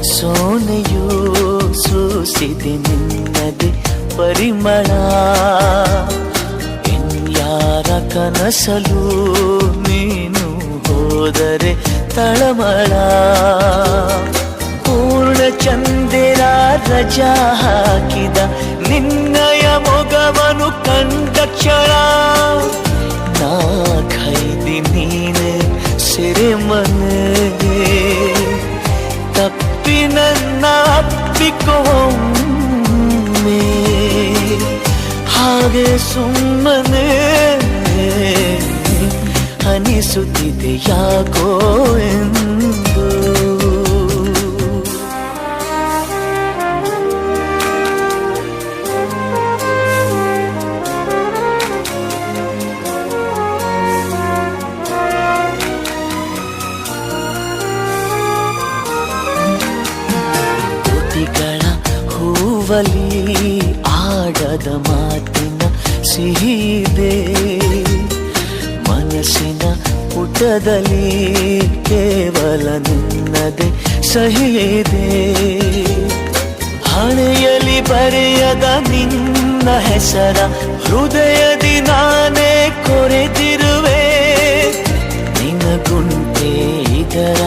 ಸೋನೆಯೂ ಸೂಸಿದೆ ನಿನ್ನದೆ ಪರಿಮಳ. ಯಾರ ಕನಸಲು ನೀನು ಹೋದರೆ ತಳಮಳ. ಪೂರ್ಣ ಚಂದಿರ ರಜಾ ಹಾಕಿದ ನಿನ್ನಯ ಮೊಗವನು ಕಂಡ ಕ್ಷಣ. ನಾ ಖೈದಿ ನೀನೆ ಸೆರೆಮನೆ. ತಪ್ಪಿ ನನ್ನ ಅಪ್ಪಿಕೊಮ್ಮೆ ಹಾಗೆ ಸುಮ್ಮನೆ ಅನಿಸುತ್ತಿದೆ ಯಾಕೋ ಎಂದು. ತುಟಿಗಳ ಹೂವಲಿ ಆಡದ ಮಾತಿನ ಸಿಹಿದೆ. ಮನಸ್ಸಿನ ಪುಟದಲ್ಲಿ ಕೇವಲ ನಿನ್ನದೆ ಸಹಿದೆ. ಹಣೆಯಲ್ಲಿ ಬರೆಯದ ನಿನ್ನ ಹೆಸರ ಹೃದಯದಿ ನಾನೇ ಕೊರೆದಿರುವೆ. ನಿನಗುಂಟೆ ಇದರ